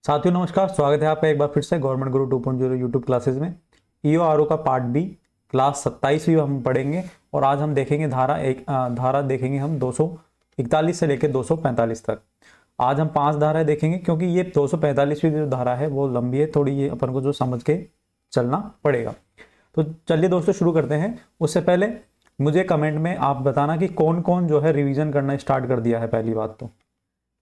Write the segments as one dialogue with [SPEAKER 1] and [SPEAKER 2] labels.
[SPEAKER 1] साथियों नमस्कार, स्वागत है आपका एक बार फिर से गवर्नमेंट गुरु 2.0 यूट्यूब क्लासेस में। ईओ आरओ का पार्ट बी क्लास 27 हम पढ़ेंगे और आज हम देखेंगे धारा देखेंगे हम 241 से लेकर 245 तक। आज हम 5 धाराएं देखेंगे क्योंकि ये 245वीं जो धारा है वो लंबी है थोड़ी, ये अपन को जो समझ के चलना पड़ेगा। तो चलिए दोस्तों शुरू करते हैं। उससे पहले मुझे कमेंट में आप बताना कि कौन कौन जो है रिवीजन करना स्टार्ट कर दिया है। पहली बात तो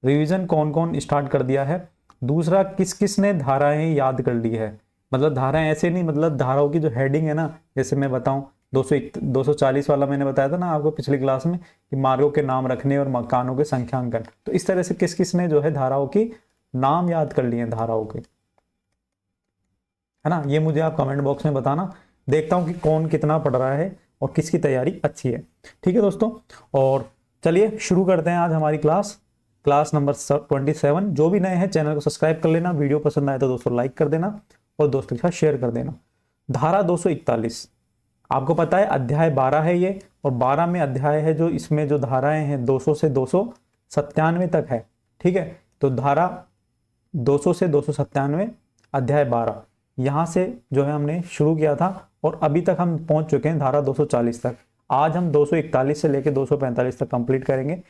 [SPEAKER 1] रिवीजन कौन कौन स्टार्ट कर दिया है। दूसरा, किस किस ने धाराएं याद कर ली है। मतलब धाराएं ऐसे नहीं, मतलब धाराओं की जो हेडिंग है ना, जैसे मैं बताऊं 240 वाला मैंने बताया था ना आपको पिछली क्लास में कि मार्गों के नाम रखने और मकानों के संख्यांकन। तो इस तरह से किस किस ने जो है धाराओं की नाम याद कर लिए हैं धाराओं के, है ना। ये मुझे आप कमेंट बॉक्स में बताना, देखता हूं कि कौन कितना पढ़ रहा है और किसकी तैयारी अच्छी है। ठीक है दोस्तों, और चलिए शुरू करते हैं आज हमारी क्लास नंबर 27। जो भी नए हैं चैनल को सब्सक्राइब कर लेना, वीडियो पसंद आए तो दोस्तों लाइक कर देना और दोस्तों के साथ शेयर कर देना। धारा 241 आपको पता है अध्याय 12 है ये, और 12 में अध्याय है जो इसमें जो धाराएं हैं 200 से 297 तक है। ठीक है, तो धारा 200 से 297 अध्याय 12 यहां से जो है हमने शुरू किया था और अभी तक हम पहुंच चुके हैं धारा 240 तक। आज हम 241 से लेकर 245 तक कंप्लीट करेंगे।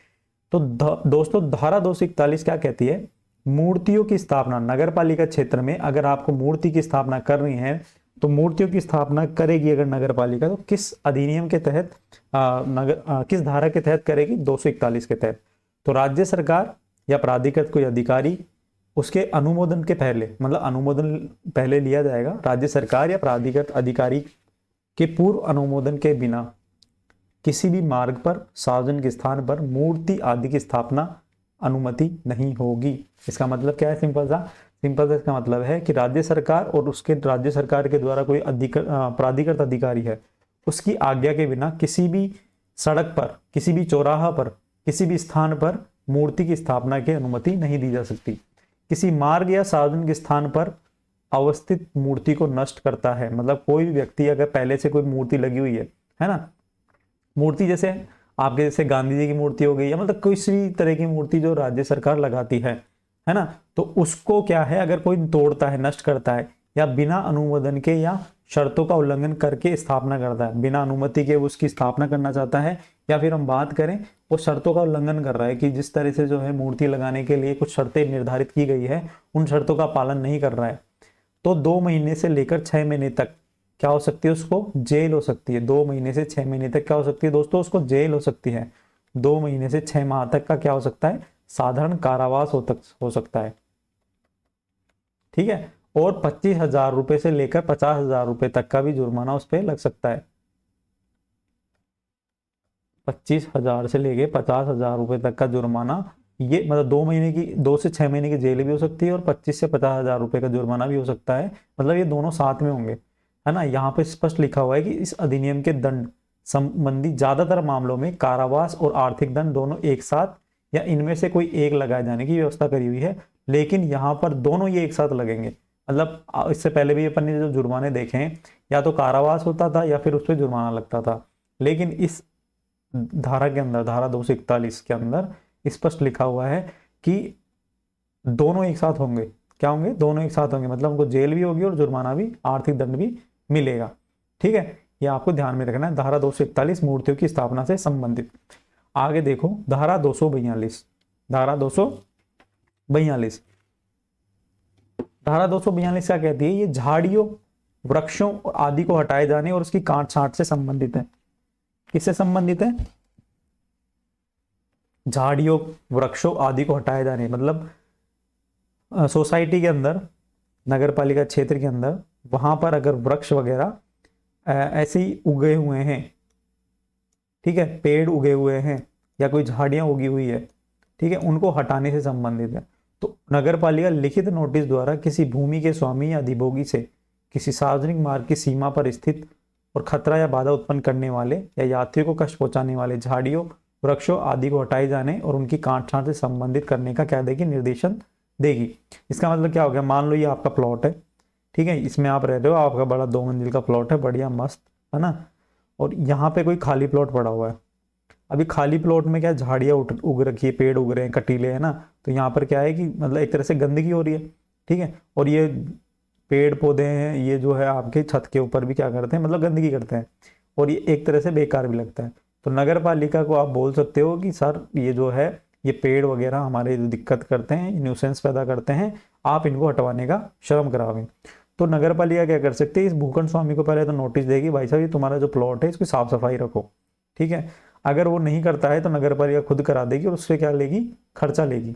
[SPEAKER 1] तो दोस्तों धारा 241 क्या कहती है? मूर्तियों की स्थापना नगर पालिका क्षेत्र में, अगर आपको मूर्ति की स्थापना करनी है तो मूर्तियों की स्थापना करेगी अगर नगर पालिका, तो किस अधिनियम के तहत किस धारा के तहत करेगी? 241 के तहत। तो राज्य सरकार या प्राधिकृत कोई अधिकारी उसके अनुमोदन के पहले, मतलब अनुमोदन पहले लिया जाएगा। राज्य सरकार या प्राधिकृत अधिकारी के पूर्व अनुमोदन के बिना किसी भी मार्ग पर, सार्वजनिक स्थान पर मूर्ति आदि की स्थापना अनुमति नहीं होगी। इसका मतलब क्या है? सिंपल सा इसका मतलब है कि राज्य सरकार और उसके राज्य सरकार के द्वारा कोई प्राधिकृत अधिकारी है, उसकी आज्ञा के बिना किसी भी सड़क पर, किसी भी चौराहा पर, किसी भी स्थान पर मूर्ति की स्थापना की अनुमति नहीं दी जा सकती। किसी मार्ग या सार्वजनिक स्थान पर अवस्थित मूर्ति को नष्ट करता है, मतलब कोई भी व्यक्ति अगर पहले से कोई मूर्ति लगी हुई है ना, मूर्ति जैसे आपके जैसे गांधी जी की मूर्ति हो गई, या मतलब किसी तरह की मूर्ति जो राज्य सरकार लगाती है ना, तो उसको क्या है, अगर कोई तोड़ता है, नष्ट करता है या बिना अनुमोदन के या शर्तों का उल्लंघन करके स्थापना करता है, बिना अनुमति के उसकी स्थापना करना चाहता है, या फिर हम बात करें वो शर्तों का उल्लंघन कर रहा है कि जिस तरह से जो है मूर्ति लगाने के लिए कुछ शर्तें निर्धारित की गई है उन शर्तों का पालन नहीं कर रहा है, तो 2 महीने से लेकर 6 महीने तक क्या हो सकती है? उसको जेल हो सकती है। 2 महीने से 6 महीने तक क्या हो सकती है दोस्तों? उसको जेल हो सकती है। 2 महीने से 6 माह तक का क्या हो सकता है? साधारण कारावास हो सकता है। ठीक है, और 25,000 रुपए से लेकर 50,000 रुपए तक का भी जुर्माना उस पर लग सकता है। 25,000 से लेके 50,000 रुपए तक का जुर्माना, ये मतलब 2 से 6 महीने की जेल भी हो सकती है और 25 से 50,000 रुपए का जुर्माना भी हो सकता है। मतलब ये दोनों साथ में होंगे, है ना। यहाँ पे स्पष्ट लिखा हुआ है कि इस अधिनियम के दंड संबंधी ज्यादातर मामलों में कारावास और आर्थिक दंड दोनों एक साथ या इनमें से कोई एक लगाए जाने की व्यवस्था करी हुई है, लेकिन यहाँ पर दोनों ये एक साथ लगेंगे। मतलब इससे पहले भी अपन ने जो जुर्माने देखे हैं, या तो कारावास होता था या फिर उस पर जुर्माना लगता था, लेकिन इस धारा के अंदर, धारा 241 के अंदर स्पष्ट लिखा हुआ है कि दोनों एक साथ होंगे। क्या होंगे? दोनों एक साथ होंगे, मतलब उनको जेल भी होगी और जुर्माना भी, आर्थिक दंड भी मिलेगा। ठीक है, ये आपको ध्यान में रखना है। धारा 241 मूर्तियों की स्थापना से संबंधित। आगे देखो धारा 242। धारा 242 क्या कहती है? ये झाड़ियों, वृक्षों आदि को हटाए जाने और उसकी काट छांट से संबंधित है। किससे संबंधित है? झाड़ियों, वृक्षों आदि को हटाए जाने, मतलब सोसाइटी के अंदर, नगर पालिका क्षेत्र के अंदर, वहां पर अगर वृक्ष वगैरह ऐसे ही उगे हुए हैं, ठीक है, पेड़ उगे हुए हैं या कोई झाड़ियां उगी हुई है, ठीक है, उनको हटाने से संबंधित है। तो नगर पालिका लिखित नोटिस द्वारा किसी भूमि के स्वामी या अधिभोगी से किसी सार्वजनिक मार्ग की सीमा पर स्थित और खतरा या बाधा उत्पन्न करने वाले या यात्रियों को कष्ट पहुंचाने वाले झाड़ियों, वृक्षों आदि को हटाए जाने और उनकी काट छांट से संबंधित करने का क्या देगी? निर्देशन देगी। इसका मतलब क्या हो गया? मान लो ये आपका प्लॉट है, ठीक है, इसमें आप रह रहे हो, आपका बड़ा 2 मंजिल का प्लॉट है, बढ़िया मस्त, है ना, और यहाँ पे कोई खाली प्लॉट पड़ा हुआ है। अभी खाली प्लॉट में क्या झाड़ियाँ उग रखी है, पेड़ उग रहे हैं, कटीले, है ना, तो यहाँ पर क्या है कि मतलब एक तरह से गंदगी हो रही है। ठीक है। और ये पेड़ पौधे हैं, ये जो है आपके छत के ऊपर भी क्या करते हैं, मतलब गंदगी करते हैं, और ये एक तरह से बेकार भी लगता है। तो नगर पालिका को आप बोल सकते हो कि सर ये जो है ये पेड़ वगैरह हमारे जो दिक्कत करते हैं, न्यूसेंस पैदा करते हैं, आप इनको हटवाने का श्रम करावें। तो नगर पालिका क्या कर सकती है, इस भूखंड स्वामी को पहले तो नोटिस देगी, भाई साहब ये तुम्हारा जो प्लॉट है इसकी साफ सफाई रखो, ठीक है। अगर वो नहीं करता है तो नगर पालिका खुद करा देगी और उससे क्या लेगी, खर्चा लेगी।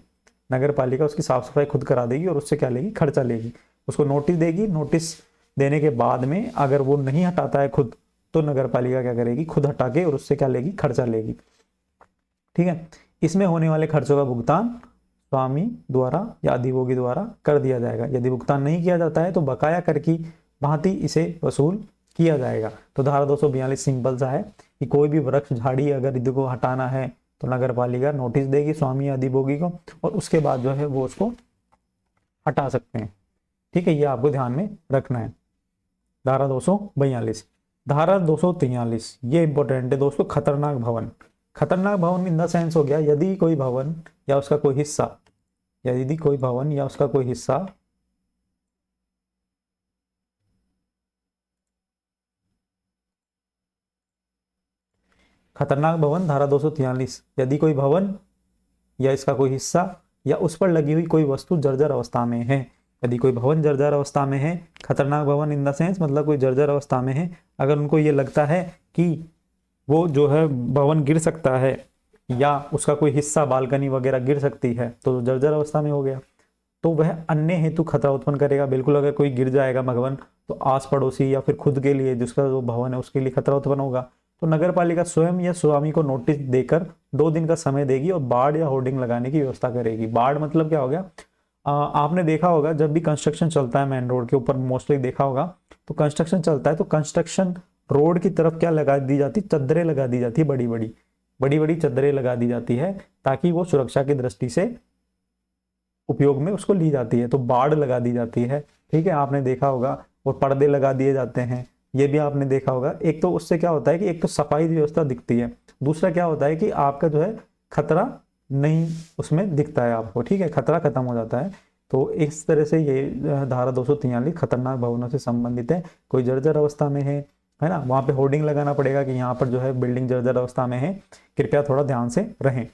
[SPEAKER 1] नगर पालिका उसकी साफ सफाई खुद करा देगी और उससे क्या लेगी, खर्चा लेगी। उसको नोटिस देगी, नोटिस देने के बाद में अगर वो नहीं हटाता है खुद, तो नगर पालिका क्या करेगी, खुद हटा के और उससे क्या लेगी, खर्चा लेगी, ठीक है। इसमें होने वाले खर्चों का भुगतान स्वामी द्वारा या अधिभोगी द्वारा कर दिया जाएगा। यदि भुगतान नहीं किया जाता है तो बकाया कर की भांति इसे वसूल किया जाएगा। तो धारा 242 सिंपल सा है कि कोई भी वृक्ष झाड़ी अगर यदि को हटाना है तो नगर पालिका नोटिस देगी स्वामी या अधिभोगी को, और उसके बाद जो है वो उसको हटा सकते हैं, ठीक है। ये आपको ध्यान में रखना है। धारा 242। धारा 243 ये इंपॉर्टेंट है दोस्तों, खतरनाक भवन। खतरनाक भवन इन द सेंस हो गया, यदि कोई भवन या उसका कोई हिस्सा, यदि कोई भवन या उसका कोई हिस्सा खतरनाक भवन धारा 243, यदि कोई भवन या इसका कोई हिस्सा या उस पर लगी हुई कोई वस्तु जर्जर अवस्था में है। यदि कोई भवन जर्जर अवस्था में है, खतरनाक भवन इन द सेंस मतलब कोई जर्जर अवस्था में है, अगर उनको ये लगता है कि वो जो है भवन गिर सकता है या उसका कोई हिस्सा बालकनी वगैरह गिर सकती है, तो जर्जर अवस्था में हो गया, तो वह अन्य हेतु खतरा उत्पन्न करेगा। बिल्कुल अगर कोई गिर जाएगा भवन तो आस पड़ोसी या फिर खुद के लिए जिसका जो भवन है उसके लिए खतरा उत्पन्न होगा। तो नगर पालिका स्वयं या स्वामी को नोटिस देकर 2 दिन का समय देगी और बाड़ या होर्डिंग लगाने की व्यवस्था करेगी। बाड़ मतलब क्या हो गया, आपने देखा होगा जब भी कंस्ट्रक्शन चलता है मेन रोड के ऊपर, मोस्टली देखा होगा, तो कंस्ट्रक्शन चलता है तो कंस्ट्रक्शन रोड की तरफ क्या लगा दी जाती, चद्दरें लगा दी जाती है, बड़ी बड़ी चद्दरें लगा दी जाती है, ताकि वो सुरक्षा की दृष्टि से उपयोग में उसको ली जाती है। तो बाड़ लगा दी जाती है, ठीक है, आपने देखा होगा। और पर्दे लगा दिए जाते हैं, ये भी आपने देखा होगा। एक तो उससे क्या होता है कि एक तो सफाई व्यवस्था दिखती है, दूसरा क्या होता है कि आपका जो है खतरा नहीं उसमें दिखता है आपको, ठीक है, खतरा खत्म हो जाता है। तो इस तरह से ये धारा 243 खतरनाक भवनों से संबंधित है। कोई जर्जर अवस्था में है ना, वहां पे होर्डिंग लगाना पड़ेगा कि यहाँ पर जो है बिल्डिंग जर्जर अवस्था में है, कृपया थोड़ा ध्यान से रहें।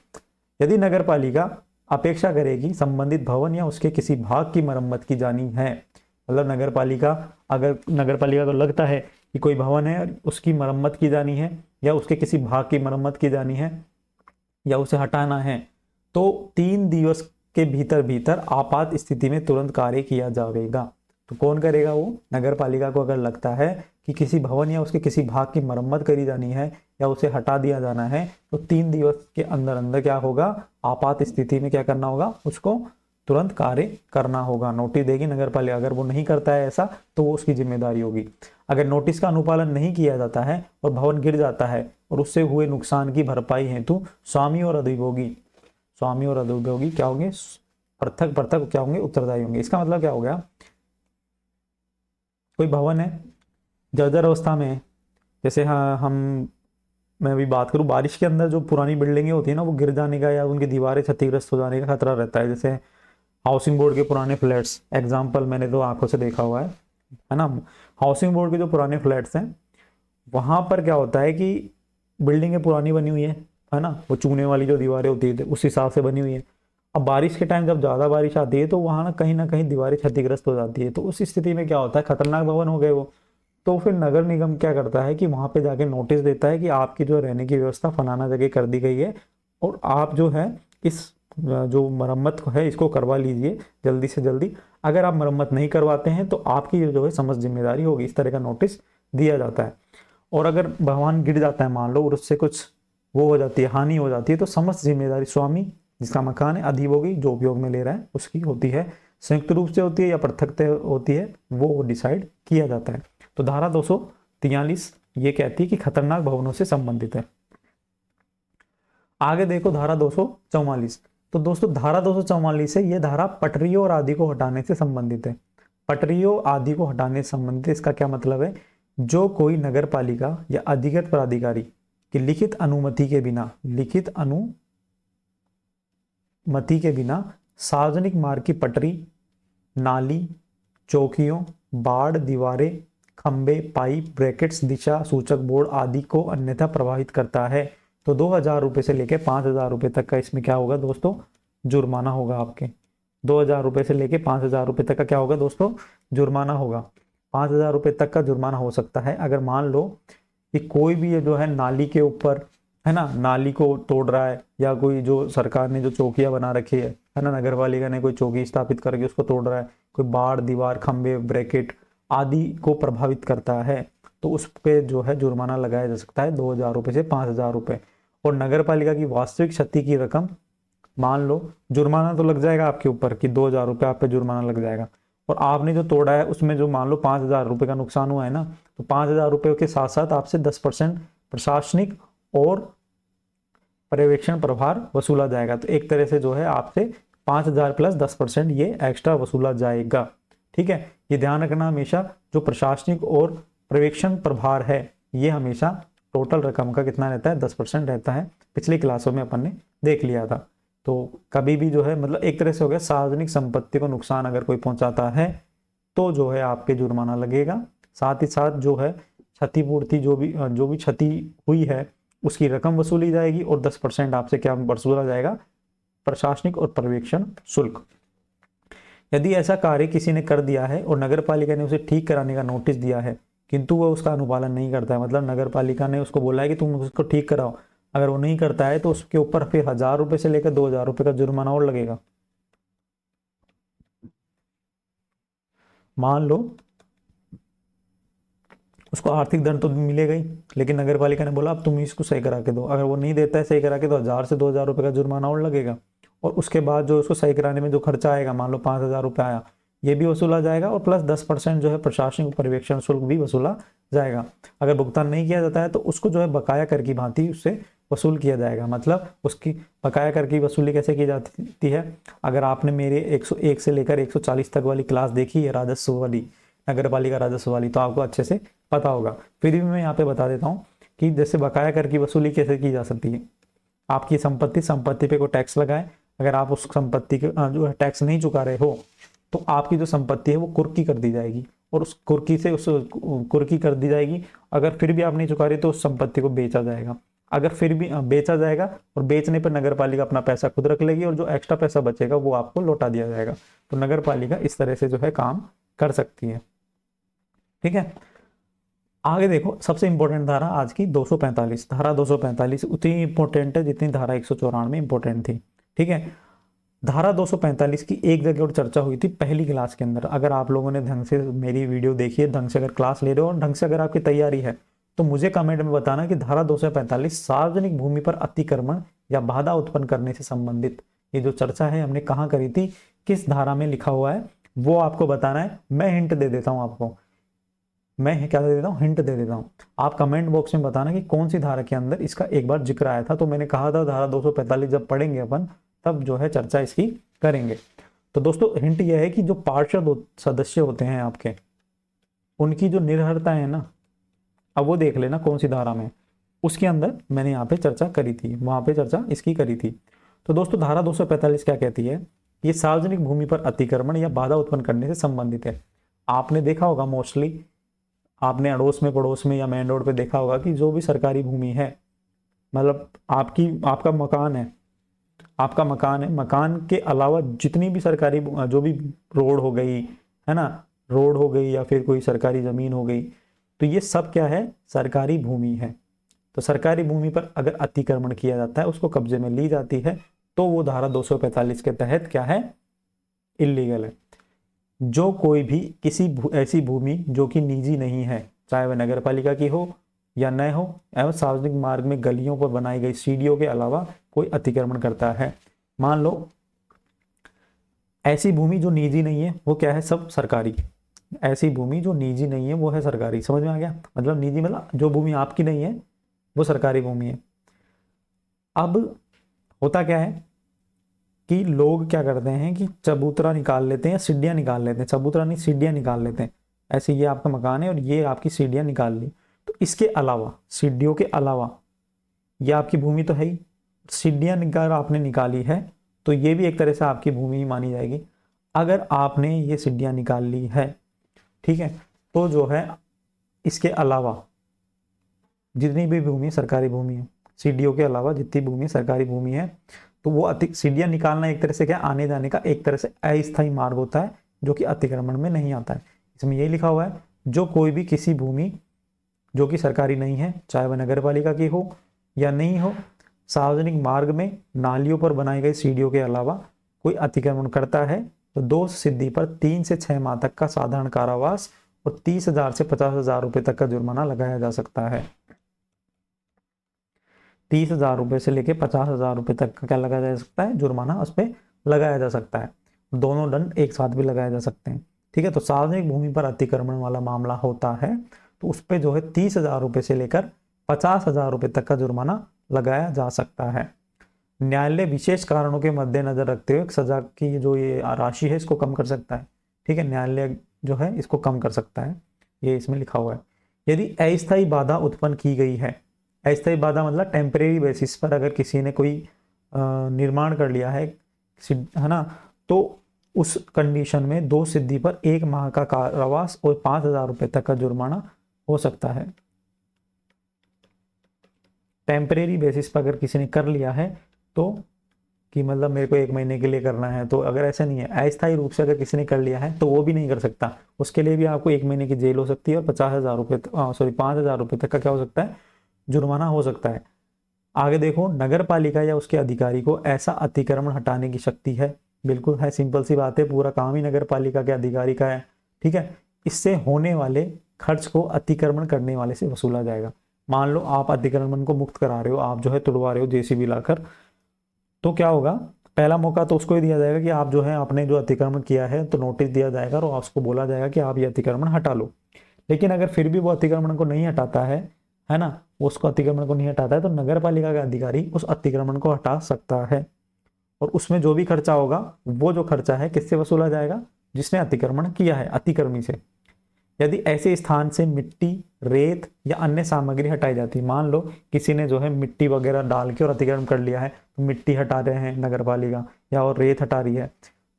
[SPEAKER 1] यदि नगर पालिका अपेक्षा करेगी संबंधित भवन या उसके किसी भाग की मरम्मत की जानी है, मतलब नगर पालिका, अगर नगर पालिका को लगता है कि कोई भवन है उसकी मरम्मत की जानी है या उसके किसी भाग की मरम्मत की जानी है या उसे हटाना है, तो 3 दिवस के भीतर भीतर आपात स्थिति में तुरंत कार्य किया जाएगा। तो कौन करेगा, वो नगर पालिका को अगर लगता है कि किसी भवन या उसके किसी भाग की मरम्मत करी जानी है या उसे हटा दिया जाना है, तो 3 दिवस के अंदर अंदर क्या होगा, आपात स्थिति में क्या करना होगा, उसको तुरंत कार्य करना होगा। नोटिस देगी नगर पालिका, अगर वो नहीं करता है ऐसा तो वो उसकी जिम्मेदारी होगी। अगर नोटिस का अनुपालन नहीं किया जाता है और भवन गिर जाता है और उससे हुए नुकसान की भरपाई हेतु स्वामी और अधिभोगी क्या होंगे, पृथक पृथक क्या होंगे, उत्तरदायी होंगे। इसका मतलब क्या हो गया, कोई भवन है जर्जर अवस्था में है, जैसे हाँ मैं अभी बात करूं, बारिश के अंदर जो पुरानी बिल्डिंगें होती है ना, वो गिर जाने का या उनकी दीवारें क्षतिग्रस्त हो जाने का खतरा रहता है। जैसे हाउसिंग बोर्ड के पुराने फ्लैट्स, एग्जाम्पल मैंने तो आंखों से देखा हुआ है ना। हाउसिंग बोर्ड के जो पुराने फ्लैट्स हैं वहां पर क्या होता है कि बिल्डिंगें पुरानी बनी हुई है ना, वो चूने वाली जो दीवारें होती है उस हिसाब से बनी हुई है। अब बारिश के टाइम जब ज़्यादा बारिश आती है तो वहाँ ना कहीं दीवारें क्षतिग्रस्त हो जाती है। तो उस स्थिति में क्या होता है, खतरनाक भवन हो गए वो, तो फिर नगर निगम क्या करता है कि वहाँ पे जाके नोटिस देता है कि आपकी जो रहने की व्यवस्था फलाना जगह कर दी गई है और आप जो है इस जो मरम्मत है इसको करवा लीजिए जल्दी से जल्दी। अगर आप मरम्मत नहीं करवाते हैं तो आपकी जो है समस्त जिम्मेदारी होगी। इस तरह का नोटिस दिया जाता है। और अगर भवन गिर जाता है मान लो और उससे कुछ वो हो जाती है, हानि हो जाती है, तो समस्त जिम्मेदारी स्वामी जिसका मकान है, अधिभोगी जो उपयोग में ले रहा है, उसकी होती है। संयुक्त रूप से होती है या पृथक होती है, वो डिसाइड किया जाता है। तो धारा 243 ये कहती है कि खतरनाक भवनों से संबंधित है। आगे देखो धारा 244। तो दोस्तों धारा 244 से ये धारा पटरियों और आदि को हटाने से संबंधित है। पटरियों आदि को हटाने से संबंधित इसका क्या मतलब है, जो कोई नगर पालिका या अधिकृत प्राधिकारी की लिखित अनुमति के बिना सार्वजनिक मार्ग की पटरी नाली, चौकियों, बाड़, दीवारें, खंबे, पाइप, ब्रैकेट्स, दिशा सूचक बोर्ड आदि को अन्यथा प्रभावित करता है। तो 2,000 रुपये से लेके 5,000 रुपये तक का इसमें क्या होगा दोस्तों, जुर्माना होगा आपके। 2,000 रुपये से लेके 5,000 रुपये तक का क्या होगा दोस्तों, जुर्माना होगा। 5,000 रुपये तक का जुर्माना हो सकता है अगर मान लो कि कोई भी ये जो है नाली के ऊपर, है ना, नाली को तोड़ रहा है, या कोई जो सरकार ने जो चौकियां बना रखी है ना, नगर पालिका ने कोई चौकी स्थापित करके उसको तोड़ रहा है, कोई बाड़, दीवार, खंबे, ब्रैकेट आदि को प्रभावित करता है, तो उस पे जो है जुर्माना लगाया जा सकता है 2,000 रुपये से 5,000 रुपये। और नगर पालिका की वास्तविक क्षति की रकम, मान लो जुर्माना तो लग जाएगा आपके ऊपर कि 2,000 रुपये आप पे जुर्माना लग जाएगा, और आपने जो तोड़ा है उसमें जो मान लो 5,000 रुपये का नुकसान हुआ है ना, तो 5,000 रुपये के साथ साथ आपसे 10% प्रशासनिक और पर्यवेक्षण प्रभार वसूला जाएगा। तो एक तरह से जो है आपसे 5,000 प्लस 10% ये एक्स्ट्रा वसूला जाएगा। ठीक है, ये ध्यान रखना हमेशा, जो प्रशासनिक और पर्यवेक्षण प्रभार है ये हमेशा टोटल रकम का कितना रहता है, 10% रहता है। पिछली क्लासों में अपन ने देख लिया था। तो कभी भी जो है मतलब एक तरह से हो गया, सार्वजनिक संपत्ति को नुकसान अगर कोई पहुंचाता है तो जो है आपके जुर्माना लगेगा। साथ ही साथ जो है क्षतिपूर्ति, जो भी क्षति हुई है उसकी रकम वसूली जाएगी, और 10% आपसे क्या वसूला जाएगा, प्रशासनिक और पर्यवेक्षण शुल्क। यदि ऐसा कार्य किसी ने कर दिया है और नगर पालिका ने उसे ठीक कराने का नोटिस दिया है किंतु वह उसका अनुपालन नहीं करता है, मतलब नगर पालिका ने उसको बोला है कि तुम उसको ठीक कराओ, अगर वो नहीं करता है तो उसके ऊपर फिर 1,000 रुपये से लेकर 2,000 रुपये का जुर्माना और लगेगा। मान लो उसको आर्थिक दंड तो मिलेगा ही, लेकिन नगर पालिका ने बोला अब तुम इसको सही करा के दो, अगर वो नहीं देता है सही करा के तो 1,000 से 2,000 रुपये का जुर्माना और लगेगा। और उसके बाद जो उसको सही कराने में जो खर्चा आएगा, मान लो 5,000 रुपये आया, ये भी वसूला जाएगा, और प्लस 10% जो है प्रशासनिक पर्यवेक्षण शुल्क भी वसूला जाएगा। अगर भुगतान नहीं किया जाता है तो उसको जो है बकाया कर की भांति उससे वसूल किया जाएगा। मतलब उसकी बकाया कर की वसूली कैसे की जाती है, अगर आपने मेरे 101 से लेकर 140 तक वाली क्लास देखी है राजस्व वाली, नगर पालिका राजस्व वाली, तो आपको अच्छे से पता होगा। फिर भी मैं यहाँ पे बता देता हूँ कि जैसे बकाया कर की वसूली कैसे की जा सकती है। आपकी संपत्ति पे कोई टैक्स लगाए, अगर आप उस संपत्ति के जो है टैक्स नहीं चुका रहे हो तो आपकी जो संपत्ति है वो कुर्की कर दी जाएगी, और उस कुर्की से उस कुर्की कर दी जाएगी। अगर फिर भी आप नहीं चुका रहे तो उस संपत्ति को बेचा जाएगा। अगर फिर भी बेचा जाएगा और बेचने पर नगर पालिका अपना पैसा खुद रख लेगी, और जो एक्स्ट्रा पैसा बचेगा वो आपको लौटा दिया जाएगा। तो नगर पालिका इस तरह से जो है काम कर सकती है। ठीक है, आगे देखो, सबसे इंपॉर्टेंट धारा आज की 245, धारा 245 उतनी इंपॉर्टेंट है जितनी धारा 194 इंपॉर्टेंट थी। ठीक है, धारा 245 की एक जगह और चर्चा हुई थी पहली क्लास के अंदर। अगर आप लोगों ने ढंग से मेरी वीडियो देखी है, ढंग से अगर क्लास ले रहे हो और ढंग से अगर आपकी तैयारी है, तो मुझे कमेंट में बताना कि धारा 245 सार्वजनिक भूमि पर अतिक्रमण या बाधा उत्पन्न करने से संबंधित ये जो चर्चा है हमने कहाँ करी थी, किस धारा में लिखा हुआ है, वो आपको बताना है। मैं हिंट दे देता हूँ आपको, मैं क्या दे देता हूँ, हिंट दे देता हूँ। आप कमेंट बॉक्स में बताना कि कौन सी धारा के अंदर इसका एक बार जिक्र आया था। तो मैंने कहा था धारा 245 जब पढ़ेंगे अपन तब जो है चर्चा इसकी करेंगे। तो दोस्तों हिंट यह है कि जो पार्षद सदस्य होते हैं आपके, उनकी जो निर्भरता है ना, अब वो देख लेना कौन सी धारा में, उसके अंदर मैंने यहाँ पे चर्चा करी थी, वहां पे चर्चा इसकी करी थी। तो दोस्तों धारा 245 क्या कहती है, ये सार्वजनिक भूमि पर अतिक्रमण या बाधा उत्पन्न करने से संबंधित है। आपने देखा होगा मोस्टली, आपने अड़ोस में पड़ोस में या मेन रोड पे देखा होगा कि जो भी सरकारी भूमि है, मतलब आपका मकान है, मकान के अलावा जितनी भी सरकारी जो भी रोड हो गई, है ना, रोड हो गई या फिर कोई सरकारी जमीन हो गई, तो ये सब क्या है, सरकारी भूमि है। तो सरकारी भूमि पर अगर अतिक्रमण किया जाता है, उसको कब्जे में ली जाती है, तो वो धारा 245 के तहत क्या है, इलीगल है। जो कोई भी किसी ऐसी भूमि जो कि निजी नहीं है, चाहे वह नगर पालिका की हो या न हो, एवं सार्वजनिक मार्ग में गलियों पर बनाई गई सीढ़ियों के अलावा कोई अतिक्रमण करता है। मान लो ऐसी भूमि जो निजी नहीं है वो क्या है, सब सरकारी। ऐसी भूमि जो निजी नहीं है वो है सरकारी। समझ में आ गया, मतलब निजी मतलब जो भूमि आपकी नहीं है वो सरकारी भूमि है। अब होता क्या है कि लोग क्या करते हैं कि चबूतरा निकाल लेते हैं या सीढ़ियाँ निकाल लेते हैं, चबूतरा नहीं सीढ़ियाँ निकाल लेते हैं। ऐसे ये आपका मकान है और ये आपकी सीढ़ियाँ निकाल ली, तो इसके अलावा, सीढ़ियों के अलावा, ये आपकी भूमि तो है ही, सीढ़ियाँ निकाल आपने निकाली है तो ये भी एक तरह से आपकी भूमि ही मानी जाएगी। अगर आपने ये सीढ़ियाँ निकाल ली है, ठीक है, तो जो है इसके अलावा जितनी भी भूमि सरकारी भूमि है, सीडीओ के अलावा जितनी भूमि सरकारी भूमि है, तो वो सीढ़ियाँ निकालना एक तरह से क्या, आने जाने का एक तरह से अस्थायी मार्ग होता है जो कि अतिक्रमण में नहीं आता है। इसमें यही लिखा हुआ है, जो कोई भी किसी भूमि जो कि सरकारी नहीं है, चाहे वह नगर पालिका की हो या नहीं हो, सार्वजनिक मार्ग में नालियों पर बनाई गई सीढ़ियों के अलावा कोई अतिक्रमण करता है तो दोष सिद्धि पर 3 से 6 माह तक का साधारण कारावास और 30,000 से 50,000 रुपए तक का जुर्माना लगाया जा सकता है। 30,000 रुपए से लेकर 50,000 रुपए तक का क्या लगाया जा सकता है, जुर्माना उस पर लगाया जा सकता है। दोनों दंड एक साथ भी लगाए जा सकते हैं। ठीक है, तो सार्वजनिक भूमि पर अतिक्रमण वाला मामला होता है तो उस पर जो है 30,000 रुपए से लेकर 50,000 रुपए तक का जुर्माना लगाया जा सकता है। न्यायालय विशेष कारणों के मद्देनजर रखते हुए सजा की जो ये राशि है इसको कम कर सकता है। ठीक है, न्यायालय जो है इसको कम कर सकता है, ये इसमें लिखा हुआ है। यदि अस्थायी बाधा उत्पन्न की गई है, अस्थायी बाधा मतलब टेम्परेरी बेसिस पर अगर किसी ने कोई निर्माण कर लिया है ना, तो उस कंडीशन में दोष सिद्धि पर 1 माह का कारावास और 5,000 रुपए तक का जुर्माना हो सकता है। टेम्परेरी बेसिस पर अगर किसी ने कर लिया है तो कि मतलब मेरे को 1 महीने के लिए करना है, तो अगर ऐसा नहीं है, अस्थायी रूप से अगर किसी ने कर लिया है तो वो भी नहीं कर सकता, उसके लिए भी आपको 1 महीने की जेल हो सकती है और 50,000 रुपये 5,000 रुपये तक का क्या हो सकता है, जुर्माना हो सकता है। आगे देखो, नगर पालिका या उसके अधिकारी को ऐसा अतिक्रमण हटाने की शक्ति है, बिल्कुल है, सिंपल सी बात है, पूरा काम ही नगर पालिका के अधिकारी का है। ठीक है, इससे होने वाले खर्च को अतिक्रमण करने वाले से वसूला जाएगा। मान लो आप अतिक्रमण को मुक्त करा रहे हो, आप जो है तुड़वा रहे हो जेसीबी लाकर, तो क्या होगा, पहला मौका तो उसको ही दिया जाएगा कि आप जो है आपने जो अतिक्रमण किया है तो नोटिस दिया जाएगा और उसको बोला जाएगा कि आप ये अतिक्रमण हटा लो। लेकिन अगर फिर भी वो अतिक्रमण को नहीं हटाता है ना, उसको अतिक्रमण को नहीं हटाता है तो नगर पालिका का अधिकारी उस अतिक्रमण को हटा सकता है और उसमें जो भी खर्चा होगा वो जो खर्चा है किससे वसूला जाएगा, जिसने अतिक्रमण किया है, अतिक्रमी से। यदि ऐसे स्थान से मिट्टी, रेत या अन्य सामग्री हटाई जाती, मान लो किसी ने जो है मिट्टी वगैरह डाल के और अतिक्रमण कर लिया है, तो मिट्टी हटा रहे हैं नगर पालिका या और रेत हटा रही है,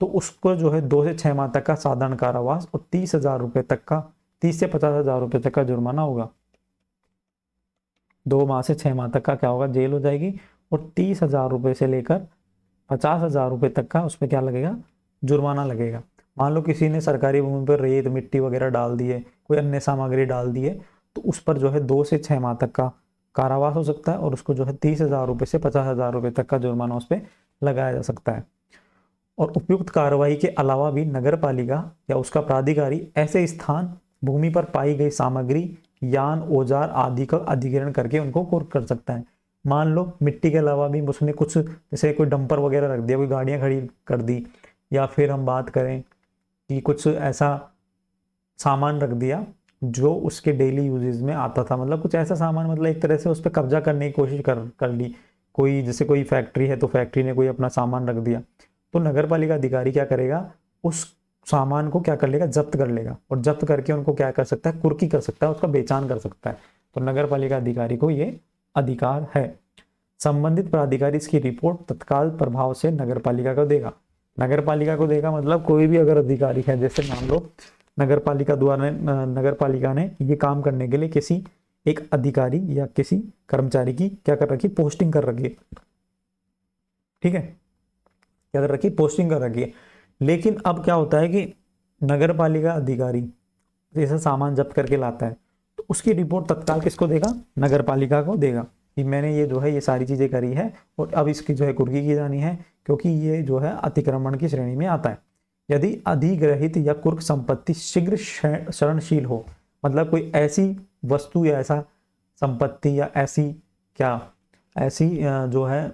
[SPEAKER 1] तो उसको जो है 2 से 6 माह तक का साधारण कारावास और 30,000 रुपये तक का 30 से 50,000 रुपये तक का जुर्माना होगा। 2 माह से 6 माह तक का क्या होगा, जेल हो जाएगी और 30,000 रुपये से लेकर 50,000 रुपये तक का उस पर क्या लगेगा, जुर्माना लगेगा। मान लो किसी ने सरकारी भूमि पर रेत मिट्टी वगैरह डाल दी है, कोई अन्य सामग्री डाल दी है, तो उस पर जो है 2 से 6 माह तक का कारावास हो सकता है और उसको जो है 30,000 रुपये से 50,000 रुपये तक का जुर्माना उस पर लगाया जा सकता है। और उपयुक्त कार्रवाई के अलावा भी नगर पालिका या उसका प्राधिकारी ऐसे स्थान, भूमि पर पाई गई सामग्री, यान, औजार आदि का अधिग्रहण करके उनको कुर्क कर सकता है। मान लो मिट्टी के अलावा भी उसने कुछ, जैसे कोई डंपर वगैरह रख दिया, कोई गाड़ियां खड़ी कर दी, या फिर हम बात करें कि कुछ ऐसा सामान रख दिया जो उसके डेली यूजेज में आता था, मतलब कुछ ऐसा सामान, मतलब एक तरह से उस पर कब्जा करने की कोशिश कर ली। कोई जैसे कोई फैक्ट्री है तो फैक्ट्री ने कोई अपना सामान रख दिया, तो नगर पालिका अधिकारी क्या करेगा, उस सामान को क्या कर लेगा, जब्त कर लेगा और जब्त करके उनको क्या कर सकता है, कुर्की कर सकता है, उसका बेचान कर सकता है। तो नगर पालिका अधिकारी को ये अधिकार है। संबंधित प्राधिकारी इसकी रिपोर्ट तत्काल प्रभाव से नगर पालिका को देगा। नगर पालिका को देगा मतलब कोई भी अगर अधिकारी है, जैसे मान लो नगर पालिका द्वारा नगर पालिका ने ये काम करने के लिए किसी एक अधिकारी या किसी कर्मचारी की क्या कर रखी, पोस्टिंग कर रखी है। ठीक है, क्या कर रखी, पोस्टिंग कर रखी है। लेकिन अब क्या होता है कि नगर पालिका अधिकारी जैसा सामान जब्त करके लाता है तो उसकी रिपोर्ट तत्काल किसको देगा, नगर पालिका को देगा कि मैंने ये जो है ये सारी चीजें करी है और अब इसकी जो है कुर्की की जानी है, क्योंकि ये जो है अतिक्रमण की श्रेणी में आता है। यदि अधिग्रहित या कुर्क संपत्ति शीघ्र शरणशील हो, मतलब कोई ऐसी वस्तु या ऐसा संपत्ति या ऐसी जो है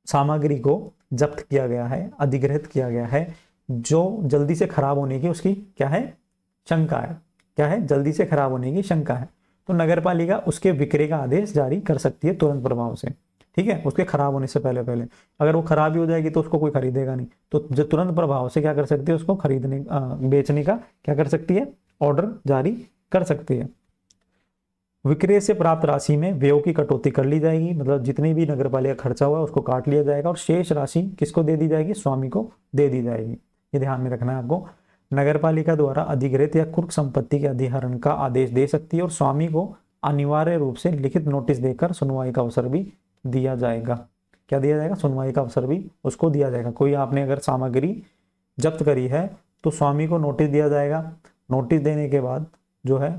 [SPEAKER 1] सामग्री को जब्त किया गया है, अधिग्रहित किया गया है, जो जल्दी से खराब होने की उसकी क्या है, शंका है, क्या है, जल्दी से खराब होने की शंका है, तो नगर पालिका उसके विक्रय का आदेश जारी कर सकती है तुरंत प्रभाव से। ठीक है, उसके खराब होने से पहले पहले, अगर वो खराब ही हो जाएगी तो उसको कोई खरीदेगा नहीं, तो जो तुरंत प्रभाव से क्या कर सकती है, उसको खरीदने बेचने का क्या कर सकती है, ऑर्डर जारी कर सकती है। विक्रय से प्राप्त राशि में व्यय की कटौती कर ली जाएगी, मतलब जितनी भी नगर पालिका खर्चा हुआ है उसको काट लिया जाएगा और शेष राशि किसको दे दी जाएगी, स्वामी को दे दी जाएगी। ये ध्यान में रखना है आपको। नगरपालिका द्वारा अधिग्रहित या कुर्क संपत्ति के अधिहरण का आदेश दे सकती है और स्वामी को अनिवार्य रूप से लिखित नोटिस देकर सुनवाई का अवसर भी दिया जाएगा। क्या दिया जाएगा? सुनवाई का अवसर भी उसको दिया जाएगा। कोई आपने अगर सामग्री जब्त करी है तो स्वामी को नोटिस दिया जाएगा। नोटिस देने के बाद जो है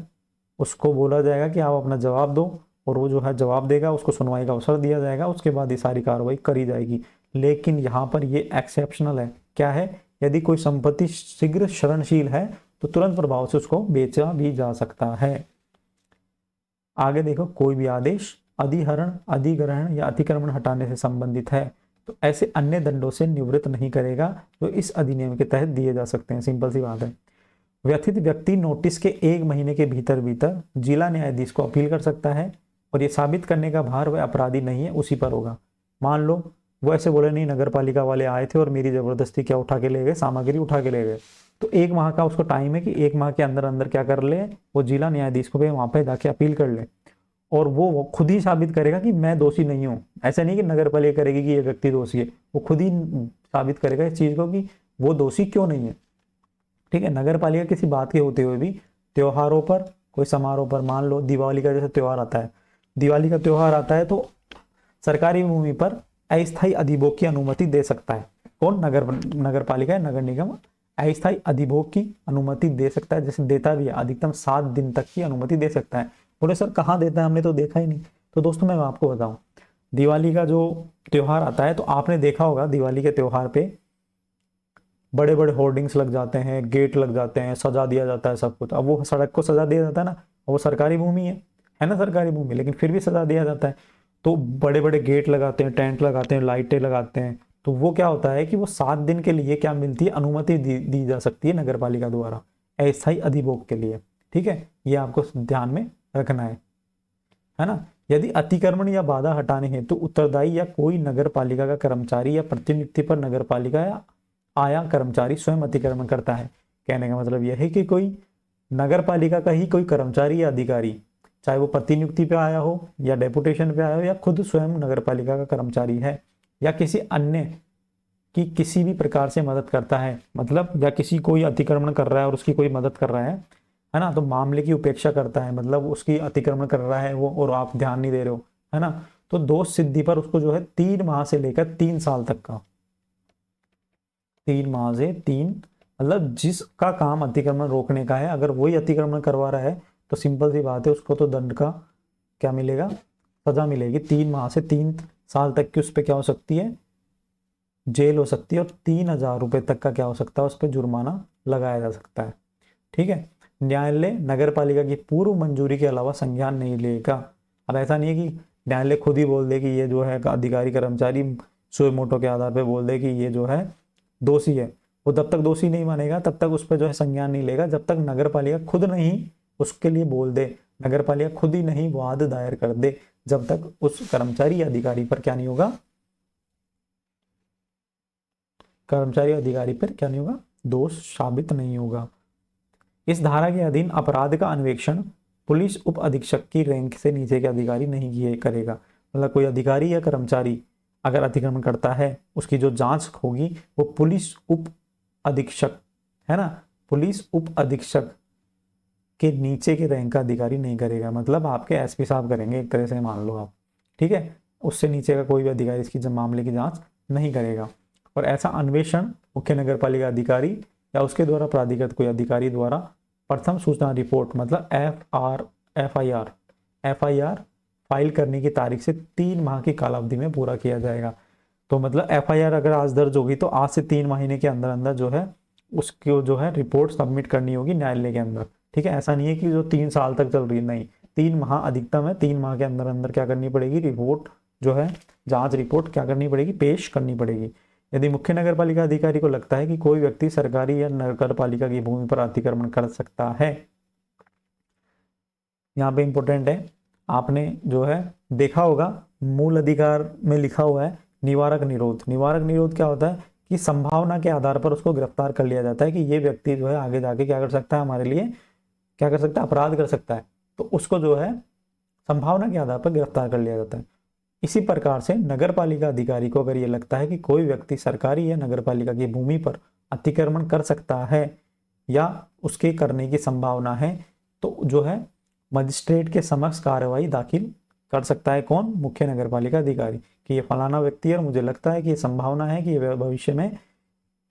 [SPEAKER 1] उसको बोला जाएगा कि आप अपना जवाब दो, और वो जो है जवाब देगा, उसको सुनवाई का अवसर दिया जाएगा, उसके बाद ये सारी कार्रवाई करी जाएगी। लेकिन यहाँ पर ये एक्सेप्शनल है। क्या है? यदि कोई संपत्ति शीघ्र क्षरणशील है तो तुरंत प्रभाव से उसको बेचा भी जा सकता है। आगे देखो, कोई भी आदेश अधिहरण, अधिग्रहण या अतिक्रमण हटाने से संबंधित है तो ऐसे अन्य दंडों से निवृत्त नहीं करेगा जो इस अधिनियम के तहत दिए जा सकते हैं। सिंपल सी बात है। व्यथित व्यक्ति नोटिस के 1 महीने के भीतर भीतर जिला न्यायाधीश को अपील कर सकता है और ये साबित करने का भार वह अपराधी नहीं है उसी पर होगा। मान लो वो ऐसे बोले, नहीं नगर पालिका वाले आए थे और मेरी जबरदस्ती क्या उठा के ले गए, सामग्री उठा के ले गए, तो 1 माह का उसको टाइम है कि 1 माह के अंदर अंदर क्या कर ले, वो जिला न्यायाधीश को वहां पे जाके अपील कर ले और वो खुद ही साबित करेगा कि मैं दोषी नहीं हूँ। ऐसा नहीं कि नगर पालिका करेगी कि ये व्यक्ति दोषी है, वो खुद ही साबित करेगा इस चीज को कि वो दोषी क्यों नहीं है। ठीक है। नगर पालिका किसी बात के होते हुए भी त्योहारों पर, कोई समारोह पर, मान लो दिवाली का जैसे त्योहार आता है, दिवाली का त्योहार आता है तो सरकारी भूमि पर अस्थायी अधिभोग की अनुमति दे सकता है। कौन? नगर पालिका या नगर निगम अस्थायी अधिभोग की अनुमति दे सकता है, जैसे देता भी है, अधिकतम 7 दिन तक की अनुमति दे सकता है। बोले सर कहाँ देता है, हमने तो देखा ही नहीं। तो दोस्तों मैं आपको बताऊं, दिवाली का जो त्योहार आता है तो आपने देखा होगा दिवाली के त्योहार पे बड़े बड़े होर्डिंग्स लग जाते हैं, गेट लग जाते हैं, सजा दिया जाता है सब कुछ। अब वो सड़क को सजा दिया जाता है ना, वो सरकारी भूमि है ना, सरकारी भूमि, लेकिन फिर भी सजा दिया जाता है। तो बड़े बड़े गेट लगाते हैं, टेंट लगाते हैं, लाइटें लगाते हैं, तो वो क्या होता है कि वो 7 दिन के लिए क्या मिलती है, अनुमति दी जा सकती है नगर पालिका द्वारा अस्थायी अधिभोग के लिए। ठीक है, ये आपको ध्यान में रखना है ना। यदि अतिक्रमण या बाधा हटाने हेतु तो उत्तरदायी या कोई नगर पालिका का कर्मचारी या प्रतिनियुक्ति पर नगर पालिका या आया कर्मचारी स्वयं अतिक्रमण करता है। कहने का मतलब यह है कि कोई नगर पालिका का ही कोई कर्मचारी या अधिकारी, चाहे वो प्रतिनियुक्ति पे आया हो या डेपुटेशन पे आया हो या खुद स्वयं नगर पालिका का कर्मचारी है या किसी अन्य की किसी भी प्रकार से मदद करता है, मतलब या किसी कोई अतिक्रमण कर रहा है और उसकी कोई मदद कर रहा है ना, तो मामले की उपेक्षा करता है, मतलब उसकी अतिक्रमण कर रहा है वो और आप ध्यान नहीं दे रहे हो, है ना, तो दोष सिद्धि पर उसको जो है 3 माह से लेकर 3 साल तक का, 3 माह से 3, मतलब जिसका काम अतिक्रमण रोकने का है, अगर वही अतिक्रमण करवा रहा है तो सिंपल सी बात है उसको तो दंड का क्या मिलेगा, सजा मिलेगी। 3 माह से 3 साल तक की उस पर क्या हो सकती है, जेल हो सकती है, और 3,000 रुपए तक का क्या हो सकता है, उस पर जुर्माना लगाया जा सकता है। ठीक है। न्यायालय नगर पालिका की पूर्व मंजूरी के अलावा संज्ञान नहीं लेगा। अब ऐसा नहीं है कि न्यायालय खुद ही बोल दे कि ये जो है अधिकारी कर्मचारी सुए मोटो के आधार पर बोल दे कि ये जो है दोषी है, वो तब तक दोषी नहीं मानेगा, तब तक उस पर जो है संज्ञान नहीं लेगा जब तक नगर पालिका खुद नहीं उसके लिए बोल दे, नगर पालिका खुद ही नहीं वाद दायर कर दे, जब तक उस कर्मचारी या अधिकारी पर क्या नहीं होगा, कर्मचारी अधिकारी पर क्या नहीं होगा, दोष साबित नहीं होगा। इस धारा के अधीन अपराध का अन्वेषण पुलिस उप अधीक्षक की रैंक से नीचे के अधिकारी नहीं करेगा। मतलब कोई अधिकारी या कर्मचारी अगर अतिक्रमण करता है उसकी जो जांच होगी वो पुलिस उप अधीक्षक, है ना, पुलिस उप अधीक्षक के नीचे के रैंक का अधिकारी नहीं करेगा। मतलब आपके एसपी साहब करेंगे एक तरह से, मान लो आप, ठीक है, उससे नीचे का कोई भी अधिकारी इसकी मामले की जांच नहीं करेगा। और ऐसा अन्वेषण मुख्य नगर पालिका अधिकारी या उसके द्वारा प्राधिकृत कोई अधिकारी द्वारा प्रथम सूचना रिपोर्ट, मतलब एफआईआर फाइल करने की तारीख से 3 माह की कालावधि में पूरा किया जाएगा। तो मतलब एफआईआर अगर आज दर्ज होगी तो आज से 3 महीने के अंदर अंदर जो है उसको जो है रिपोर्ट सबमिट करनी होगी न्यायालय के अंदर। ठीक है, ऐसा नहीं है कि जो 3 साल तक चल रही है, नहीं, 3 माह अधिकतम है, 3 माह के अंदर अंदर क्या करनी पड़ेगी, रिपोर्ट जो है जांच रिपोर्ट क्या करनी पड़ेगी, पेश करनी पड़ेगी। यदि मुख्य नगर पालिका अधिकारी को लगता है कि कोई व्यक्ति सरकारी या नगर पालिका की भूमि पर अतिक्रमण कर सकता है, यहाँ पे इंपॉर्टेंट है, आपने जो है देखा होगा मूल अधिकार में लिखा हुआ है निवारक निरोध। निवारक निरोध क्या होता है कि संभावना के आधार पर उसको गिरफ्तार कर लिया जाता है कि ये व्यक्ति जो है आगे जाके क्या कर सकता है, हमारे लिए क्या कर सकता है, अपराध कर सकता है, तो उसको जो है संभावना के आधार पर गिरफ्तार कर लिया जाता है। इसी प्रकार से नगर पालिका अधिकारी को अगर ये लगता है कि कोई व्यक्ति सरकारी या नगर पालिका की भूमि पर अतिक्रमण कर सकता है या उसके करने की संभावना है तो जो है मजिस्ट्रेट के समक्ष कार्रवाई दाखिल कर सकता है। कौन? मुख्य नगरपालिका अधिकारी, कि ये फलाना व्यक्ति है और मुझे लगता है कि ये संभावना है कि ये भविष्य में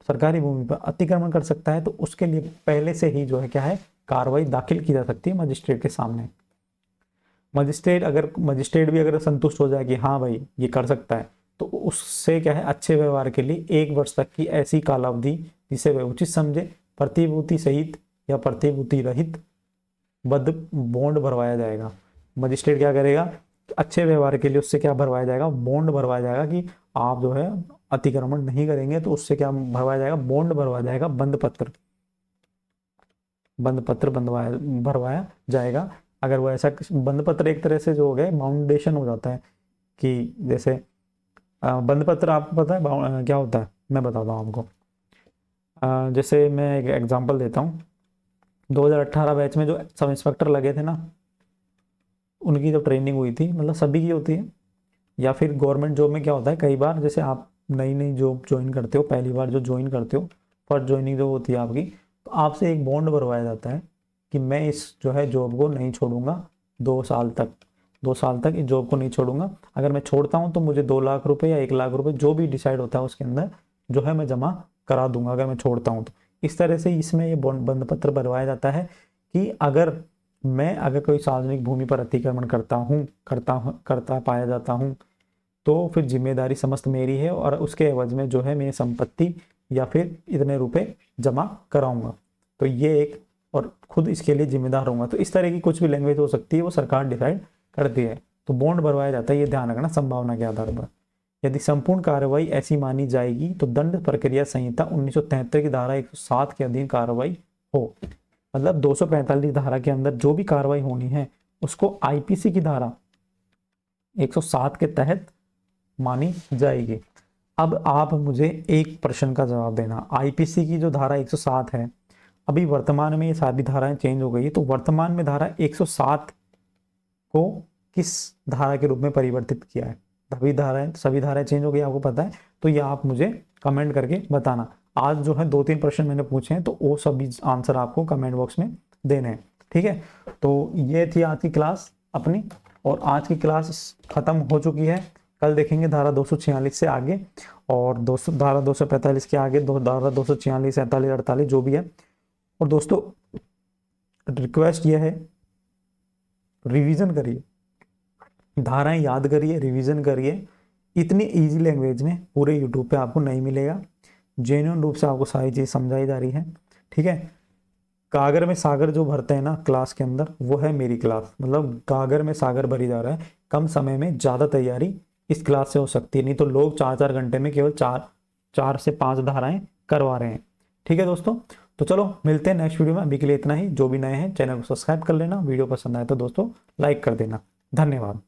[SPEAKER 1] सरकारी भूमि पर अतिक्रमण कर सकता है, तो उसके लिए पहले से ही जो है क्या है, कार्रवाई दाखिल की जा सकती है मजिस्ट्रेट के सामने। मजिस्ट्रेट भी अगर संतुष्ट हो जाए कि हाँ भाई ये कर सकता है, तो उससे क्या है, अच्छे व्यवहार के लिए 1 वर्ष तक की ऐसी कालावधि जिसे वह उचित समझे प्रतिभूति सहित या प्रतिभूति रहित बद्ध बॉन्ड भरवाया जाएगा। मजिस्ट्रेट क्या करेगा, अच्छे व्यवहार के लिए उससे क्या भरवाया जाएगा, बॉन्ड भरवाया जाएगा कि आप जो है अतिक्रमण नहीं करेंगे, तो उससे क्या भरवाया जाएगा, बॉन्ड भरवाया जाएगा, बंद पत्र भरवाया जाएगा। अगर वो ऐसा बंद पत्र एक तरह से जो हो गया फाउंडेशन हो जाता है, कि जैसे बंद पत्र आपको पता है क्या होता है, मैं बताता हूँ आपको। जैसे मैं एक एग्जांपल देता हूँ, 2018 बैच में जो सब इंस्पेक्टर लगे थे ना, उनकी जो ट्रेनिंग हुई थी, मतलब सभी की होती है, या फिर गवर्नमेंट जॉब में क्या होता है, कई बार जैसे आप नई नई जॉब ज्वाइन करते हो, पहली बार जो ज्वाइन करते हो, फर्स्ट ज्वाइनिंग जो होती है आपकी, तो आपसे एक बॉन्ड भरवाया जाता है कि मैं इस जो है जॉब को नहीं छोड़ूंगा 2 साल तक इस जॉब को नहीं छोड़ूंगा। अगर मैं छोड़ता हूँ तो मुझे 2 लाख रुपए या 1 लाख रुपए जो भी डिसाइड होता है उसके अंदर जो है मैं जमा करा दूंगा अगर मैं छोड़ता हूँ तो। इस तरह से इसमें ये बंद पत्र भरवाया जाता है कि अगर कोई सार्वजनिक भूमि पर अतिक्रमण करता पाया जाता हूँ तो फिर जिम्मेदारी समस्त मेरी है और उसके एवज में जो है मैं संपत्ति या फिर इतने रुपए जमा कराऊंगा। तो ये एक, और खुद इसके लिए जिम्मेदार रहूंगा। तो इस तरह की कुछ भी लैंग्वेज हो सकती है, वो सरकार डिसाइड करती है। तो बॉन्ड भरवाया जाता है, ये ध्यान रखना, संभावना के आधार पर। यदि संपूर्ण कार्रवाई ऐसी मानी जाएगी तो दंड प्रक्रिया संहिता 1973 की धारा 107 के अधीन कार्रवाई हो, मतलब 245 धारा के अंदर जो भी कार्रवाई होनी है उसको आईपीसी की धारा 107 के तहत मानी जाएगी। अब आप मुझे एक प्रश्न का जवाब देना, आईपीसी की जो धारा 107 है, अभी वर्तमान में ये सारी धाराएं चेंज हो गई है, तो वर्तमान में धारा 107 को किस धारा के रूप में परिवर्तित किया है? सभी धाराएं चेंज हो गई, आपको पता है, तो ये आप मुझे कमेंट करके बताना। आज जो है 2-3 प्रश्न मैंने पूछे हैं, तो वो सभी आंसर आपको कमेंट बॉक्स में देने हैं, ठीक है। तो ये थी आज की क्लास अपनी, और आज की क्लास खत्म हो चुकी है। कल देखेंगे धारा 246 से आगे, और धारा 245 के आगे धारा 246, 47, 48 जो भी है। और दोस्तों रिक्वेस्ट ये है, रिवीजन करिए, धाराएं याद करिए, रिवीजन करिए। इतनी इजी लैंग्वेज में पूरे यूट्यूब पे आपको नहीं मिलेगा, जेन्युइन रूप से आपको सारी चीज़ समझाई जा रही है, ठीक है। कागर में सागर जो भरते हैं ना क्लास के अंदर, वो है मेरी क्लास, मतलब कागर में सागर भरी जा रहा है। कम समय में ज़्यादा तैयारी इस क्लास से हो सकती है, नहीं तो लोग 4-4 घंटे में केवल 4 से 5 धाराएं करवा रहे हैं, ठीक है दोस्तों। तो चलो मिलते हैं नेक्स्ट वीडियो में, अभी के लिए इतना ही। जो भी नए हैं चैनल को सब्सक्राइब कर लेना, वीडियो पसंद आए तो दोस्तों लाइक कर देना। धन्यवाद।